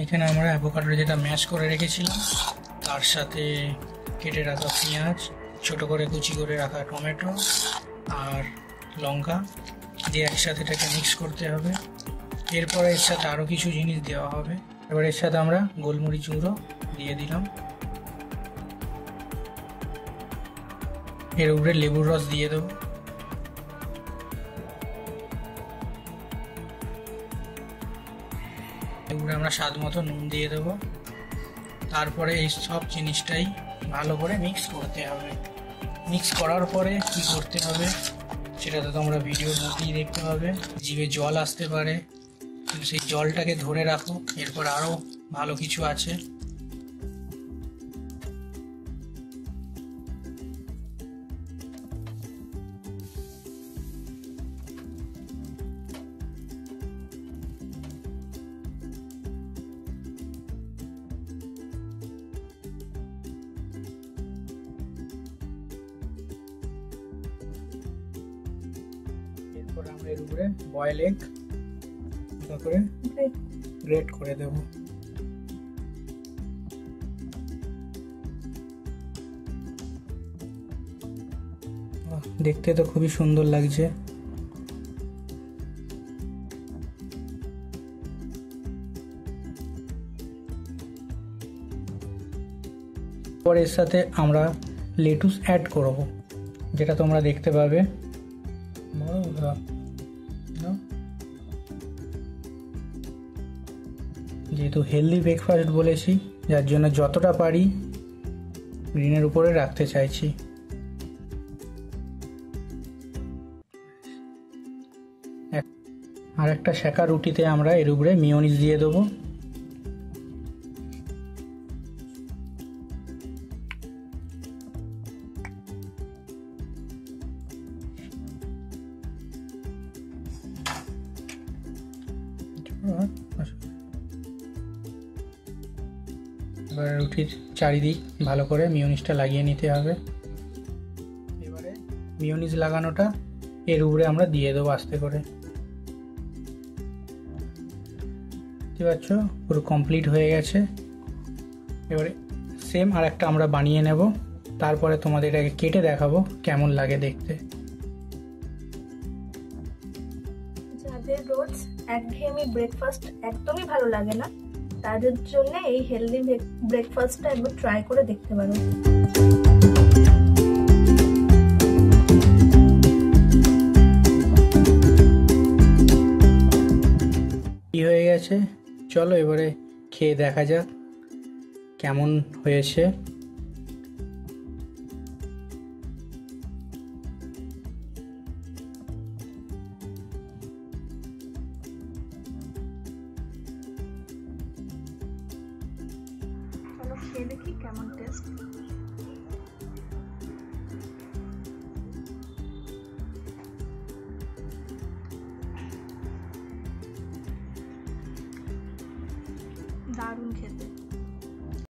এখানে আমরা অ্যাভোকাডো যেটা ম্যাশ করে রেখেছিলাম তার সাথে কেটে রাখা পেঁয়াজ, ছোট করে কুচি করে রাখা টমেটো আর লঙ্কা দিয়ে একসাথে এটাকে মিক্স করতে হবে। এরপরে এর সাথে আরও কিছু জিনিস দেওয়া হবে। এবার এর সাথে আমরা গোলমরিচ গুঁড়ো দিয়ে দিলাম। এর উপরে লেবুর রস দিয়ে দেবো। এগুলো আমরা স্বাদ মতো নুন দিয়ে দেবো। তারপরে এই সব জিনিসটাই ভালো করে মিক্স করতে হবে। মিক্স করার পরে কি করতে হবে সেটা তো তোমরা ভিডিওর মধ্যেই দেখতে পাবে। জিভে জল আসতে পারে, কিন্তু সেই জলটাকে ধরে রাখো। এরপর আরও ভালো কিছু আছে। এরপর আমরা এর উপরে বয়েল এগ করে গ্রেট করে দেব। দেখতে তো খুবই সুন্দর লাগছে। পরে এর সাথে আমরা লেটুস অ্যাড করব, যেটা তোমরা দেখতে পাবে। যেহেতু হেলদি ব্রেকফাস্ট বলেছি, যার জন্য যতটা পারি গ্রিনের উপরে রাখতে চাইছি। আর একটা সেকা রুটিতে আমরা এর উপরে মিয়োনিজ দিয়ে দেবো। এবার রুটির চারিদিক ভালো করে মিয়োনিজটা লাগিয়ে নিতে হবে। এবারে মিয়োনিজ লাগানোটা এর উপরে আমরা দিয়ে দেবো আস্তে করে। দেখতে পাচ্ছ পুরো কমপ্লিট হয়ে গেছে। এবারে সেম আর একটা আমরা বানিয়ে নেব, তারপরে তোমাদের এটাকে কেটে দেখাবো কেমন লাগে দেখতে। যাদের রোজ একঘেয়েমি ব্রেকফাস্ট একদমই ভালো লাগে না, তাদের জন্য এই হেলদি ব্রেকফাস্টটা একবার ট্রাই করে দেখতে পারো। কি হয়ে গেছে, চলো এবারে খেয়ে দেখা যাক কেমন হয়েছে। চলো খেয়ে দেখি কেমন টেস্ট। দারুণ খেতে।